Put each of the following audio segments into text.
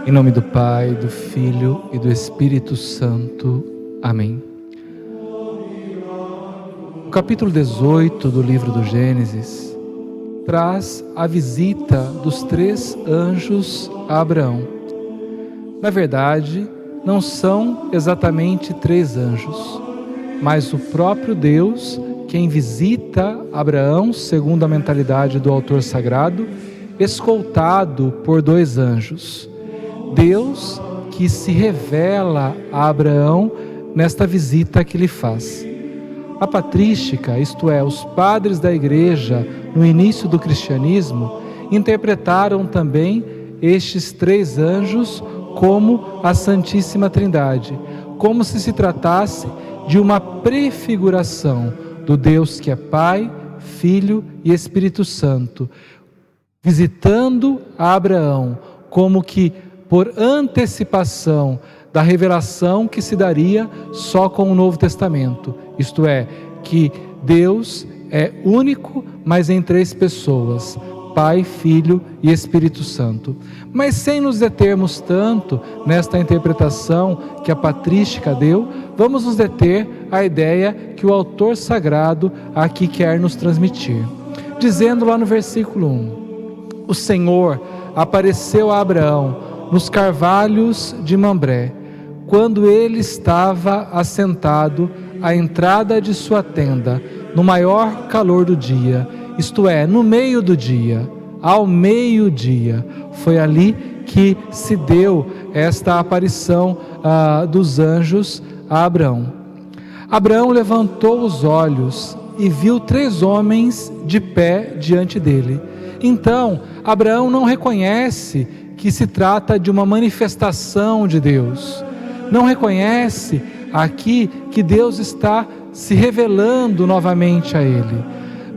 Em nome do Pai, do Filho e do Espírito Santo. Amém. O capítulo 18 do livro do Gênesis traz a visita dos 3 anjos a Abraão. Na verdade, não são exatamente 3 anjos, mas o próprio Deus quem visita Abraão, segundo a mentalidade do autor sagrado, escoltado por 2 anjos. Deus que se revela a Abraão nesta visita que lhe faz. A patrística, isto é, os padres da igreja no início do cristianismo, interpretaram também estes 3 anjos como a Santíssima Trindade, como se tratasse de uma prefiguração do Deus que é Pai, Filho e Espírito Santo, visitando a Abraão como que por antecipação da revelação que se daria só com o Novo Testamento, isto é, que Deus é único, mas em 3 pessoas, Pai, Filho e Espírito Santo. Mas sem nos determos tanto nesta interpretação que a patrística deu, vamos nos deter à ideia que o autor sagrado aqui quer nos transmitir. Dizendo lá no versículo 1, o Senhor apareceu a Abraão nos carvalhos de Mambré, quando ele estava assentado à entrada de sua tenda, no maior calor do dia, isto é, no meio do dia, ao meio-dia. Foi ali que se deu esta aparição dos anjos a Abraão. Abraão levantou os olhos e viu 3 homens de pé diante dele. Então, Abraão não reconhece que se trata de uma manifestação de Deus. Não reconhece aqui que Deus está se revelando novamente a ele.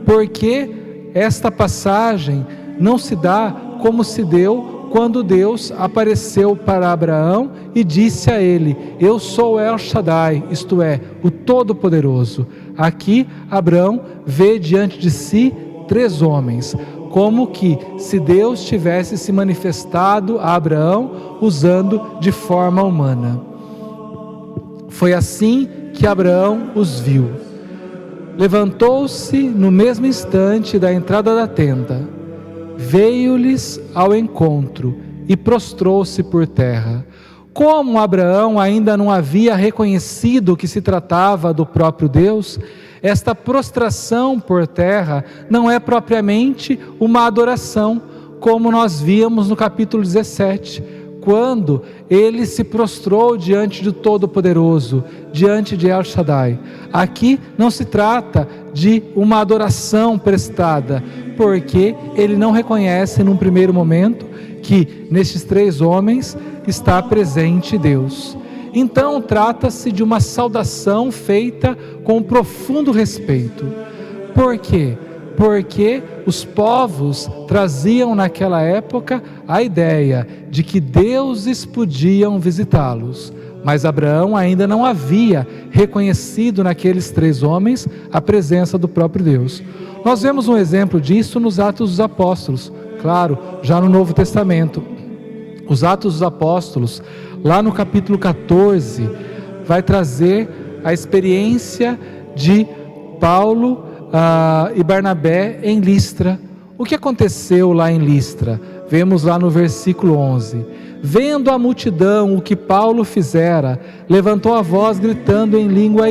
Porque esta passagem não se dá como se deu quando Deus apareceu para Abraão e disse a ele: eu sou El Shaddai, isto é, o Todo-Poderoso. Aqui Abraão vê diante de si 3 homens, como que se Deus tivesse se manifestado a Abraão usando de forma humana. Foi assim que Abraão os viu. Levantou-se no mesmo instante da entrada da tenda, veio-lhes ao encontro e prostrou-se por terra. Como Abraão ainda não havia reconhecido que se tratava do próprio Deus, esta prostração por terra não é propriamente uma adoração, como nós víamos no capítulo 17, quando ele se prostrou diante do Todo-Poderoso, diante de El Shaddai. Aqui não se trata de uma adoração prestada, porque ele não reconhece num primeiro momento que nestes 3 homens está presente Deus. Então trata-se de uma saudação feita com profundo respeito. Por quê? Porque os povos traziam naquela época a ideia de que deuses podiam visitá-los, mas Abraão ainda não havia reconhecido naqueles 3 homens a presença do próprio Deus. Nós vemos um exemplo disso nos Atos dos Apóstolos, claro, já no Novo Testamento. Os Atos dos Apóstolos, lá no capítulo 14, vai trazer a experiência de Paulo e Barnabé em Listra. O que aconteceu lá em Listra? Vemos lá no versículo 11. Vendo a multidão o que Paulo fizera, levantou a voz gritando em língua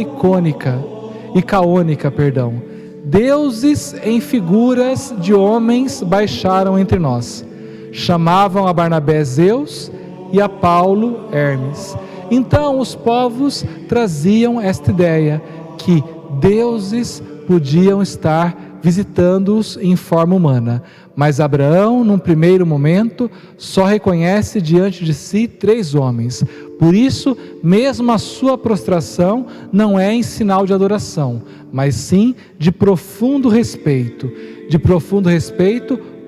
caônica, deuses em figuras de homens baixaram entre nós. Chamavam a Barnabé Zeus e a Paulo Hermes. Então os povos traziam esta ideia que deuses podiam estar visitando-os em forma humana, mas Abraão, num primeiro momento, só reconhece diante de si 3 homens. Por isso, mesmo a sua prostração não é em sinal de adoração, mas sim de profundo respeito,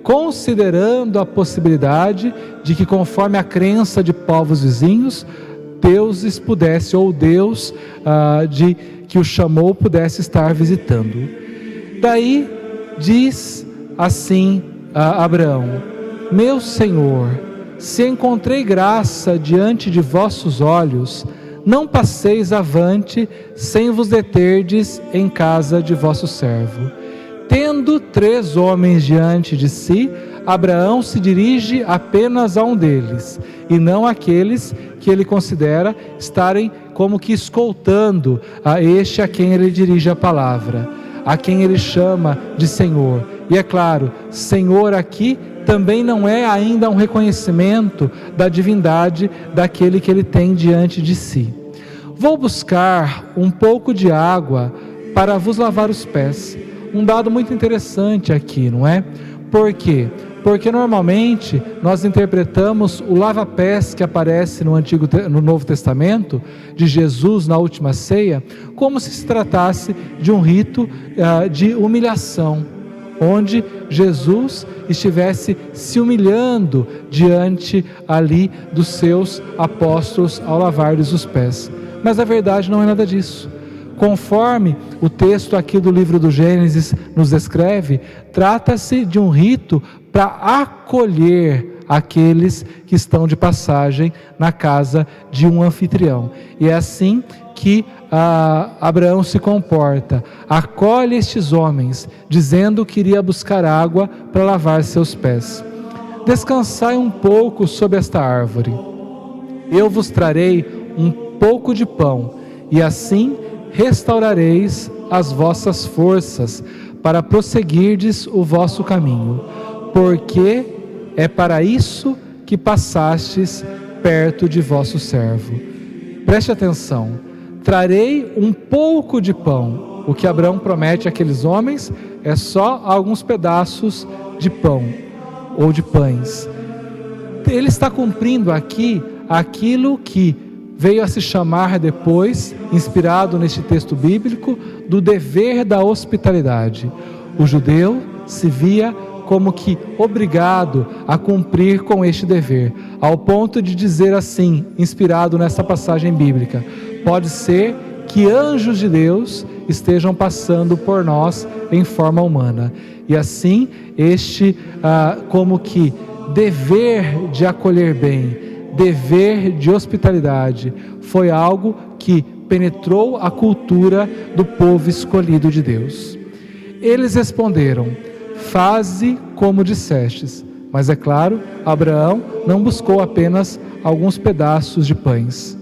considerando a possibilidade de que, conforme a crença de povos vizinhos, deuses pudesse, ou Deus que o chamou pudesse estar visitando. Daí diz assim a Abraão: meu Senhor, se encontrei graça diante de vossos olhos, não passeis avante sem vos deterdes em casa de vosso servo. Tendo 3 homens diante de si, Abraão se dirige apenas a um deles, e não àqueles que ele considera estarem como que escoltando a este a quem ele dirige a palavra, a quem ele chama de Senhor. E é claro, Senhor aqui também não é ainda um reconhecimento da divindade daquele que ele tem diante de si. Vou buscar um pouco de água para vos lavar os pés. Um dado muito interessante aqui, não é? Por quê? Porque normalmente nós interpretamos o lava-pés que aparece no Novo Testamento, de Jesus na última ceia, como se tratasse de um rito de humilhação, onde Jesus estivesse se humilhando diante ali dos seus apóstolos ao lavar-lhes os pés. Mas a verdade não é nada disso. Conforme o texto aqui do livro do Gênesis nos descreve, trata-se de um rito para acolher aqueles que estão de passagem na casa de um anfitrião. E é assim que Abraão se comporta, acolhe estes homens, dizendo que iria buscar água para lavar seus pés. Descansai um pouco sob esta árvore, eu vos trarei um pouco de pão, e assim restaurareis as vossas forças para prosseguirdes o vosso caminho, porque é para isso que passastes perto de vosso servo. Preste atenção, trarei um pouco de pão. O que Abraão promete àqueles homens é só alguns pedaços de pão ou de pães. Ele está cumprindo aqui aquilo que veio a se chamar depois, inspirado neste texto bíblico, do dever da hospitalidade. O judeu se via como que obrigado a cumprir com este dever, ao ponto de dizer assim, inspirado nesta passagem bíblica: pode ser que anjos de Deus estejam passando por nós em forma humana. E assim, este como que dever de acolher bem, dever de hospitalidade, foi algo que penetrou a cultura do povo escolhido de Deus. Eles responderam: faze como dissestes. Mas é claro, Abraão não buscou apenas alguns pedaços de pães.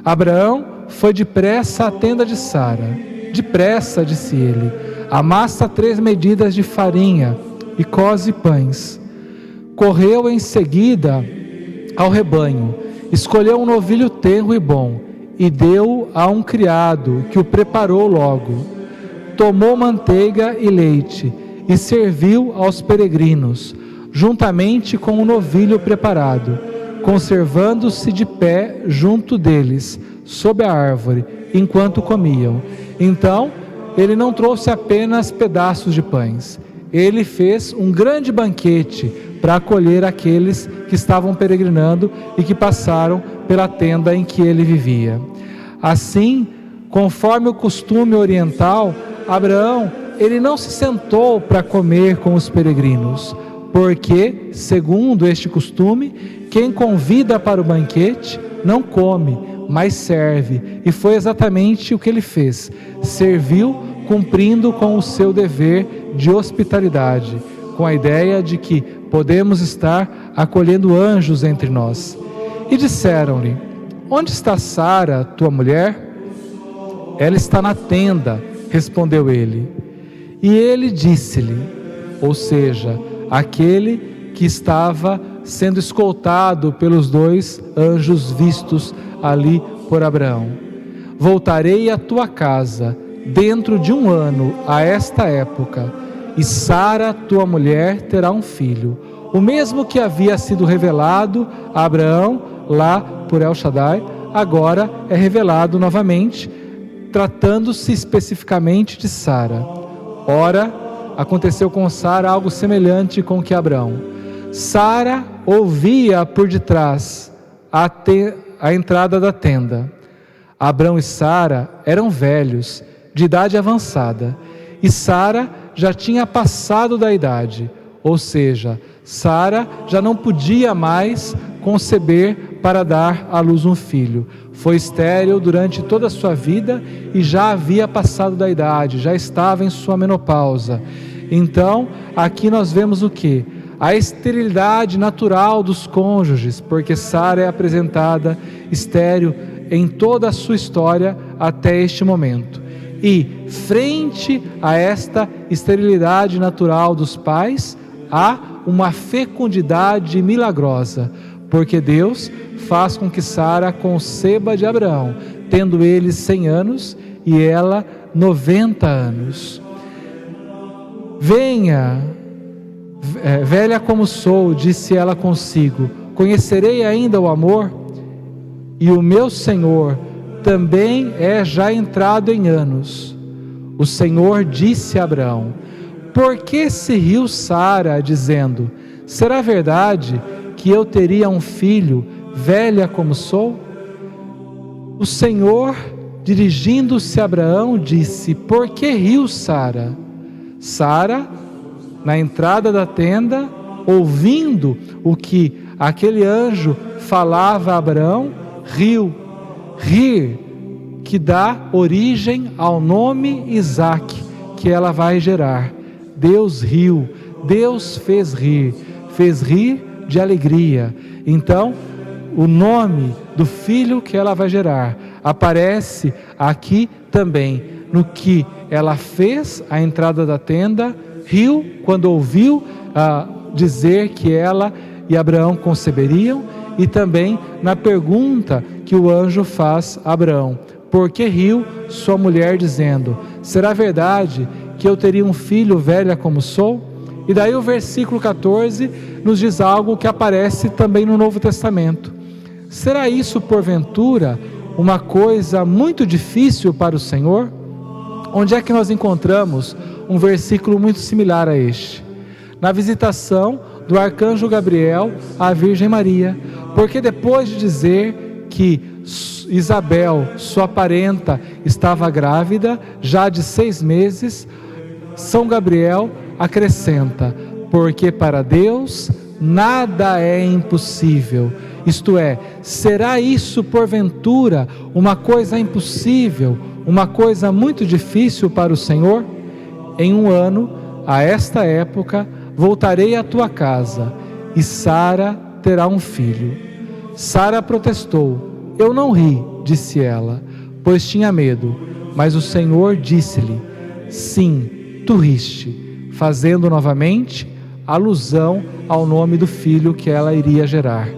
Abraão foi depressa à tenda de Sara. Depressa, disse ele, amassa 3 medidas de farinha e coze pães. Correu em seguida ao rebanho, escolheu um novilho tenro e bom, e deu a um criado, que o preparou logo. Tomou manteiga e leite, e serviu aos peregrinos, juntamente com o novilho preparado, conservando-se de pé junto deles, sob a árvore, enquanto comiam. Então, ele não trouxe apenas pedaços de pães, ele fez um grande banquete para acolher aqueles que estavam peregrinando e que passaram pela tenda em que ele vivia. Assim, conforme o costume oriental, Abraão, ele não se sentou para comer com os peregrinos, porque, segundo este costume, quem convida para o banquete não come, mas serve. E foi exatamente o que ele fez. Serviu cumprindo com o seu dever de hospitalidade, com a ideia de que podemos estar acolhendo anjos entre nós. E disseram-lhe: onde está Sara, tua mulher? Ela está na tenda, respondeu ele. E ele disse-lhe, ou seja, aquele que estava sendo escoltado pelos 2 anjos vistos ali por Abraão: voltarei à tua casa dentro de 1 ano a esta época, e Sara, tua mulher, terá um filho, o mesmo que havia sido revelado a Abraão lá por El Shaddai, agora é revelado novamente, tratando-se especificamente de Sara. Ora, aconteceu com Sara algo semelhante com que Abraão. Sara ouvia por detrás a entrada da tenda. Abraão e Sara eram velhos, de idade avançada, e Sara já tinha passado da idade, ou seja, Sara já não podia mais conceber para dar à luz um filho. Foi estéril durante toda a sua vida e já havia passado da idade, já estava em sua menopausa. Então, aqui nós vemos o quê? A esterilidade natural dos cônjuges, porque Sara é apresentada estéril em toda a sua história até este momento. E, frente a esta esterilidade natural dos pais, há uma fecundidade milagrosa, porque Deus faz com que Sara conceba de Abraão, tendo ele 100 anos e ela 90 anos. Venha, velha como sou, disse ela consigo, conhecerei ainda o amor? E o meu Senhor também é já entrado em anos. O Senhor disse a Abraão: por que se riu Sara, dizendo: será verdade que eu teria um filho, velha como sou? O Senhor, dirigindo-se a Abraão, disse: por que riu Sara? Sara, na entrada da tenda, ouvindo o que aquele anjo falava a Abraão, riu. Rir, que dá origem ao nome Isaque, que ela vai gerar. Deus riu, Deus fez rir de alegria. Então, o nome do filho que ela vai gerar aparece aqui também, no que ela fez a entrada da tenda, riu quando ouviu dizer que ela e Abraão conceberiam, e também na pergunta que o anjo faz a Abraão: por que riu sua mulher, dizendo: será verdade que eu teria um filho, velha como sou? E daí o versículo 14 nos diz algo que aparece também no Novo Testamento. Será isso porventura uma coisa muito difícil para o Senhor? Onde é que nós encontramos um versículo muito similar a este? Na visitação do arcanjo Gabriel à Virgem Maria, porque depois de dizer que Isabel, sua parenta, estava grávida, já de 6 meses, São Gabriel acrescenta: porque para Deus nada é impossível. Isto é, será isso porventura uma coisa impossível, uma coisa muito difícil para o Senhor? Em 1 ano, a esta época, voltarei à tua casa, e Sara terá um filho. Sara protestou: eu não ri, disse ela, pois tinha medo. Mas o Senhor disse-lhe: sim, tu riste, fazendo novamente alusão ao nome do filho que ela iria gerar,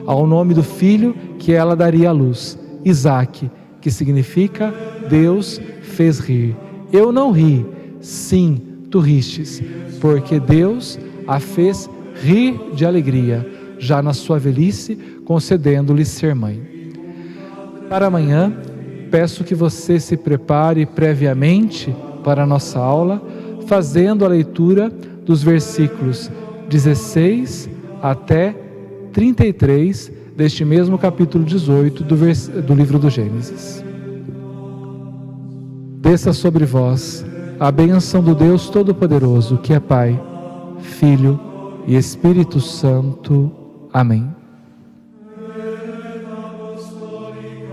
ao nome do filho que ela daria à luz, Isaque, que significa Deus fez rir. Eu não ri, sim, tu ristes, porque Deus a fez rir de alegria, já na sua velhice, concedendo-lhe ser mãe. Para amanhã, peço que você se prepare previamente para a nossa aula, fazendo a leitura dos versículos 16 até 33 deste mesmo capítulo 18 do livro do Gênesis. Desça sobre vós a bênção do Deus Todo-Poderoso, que é Pai, Filho e Espírito Santo. Amém.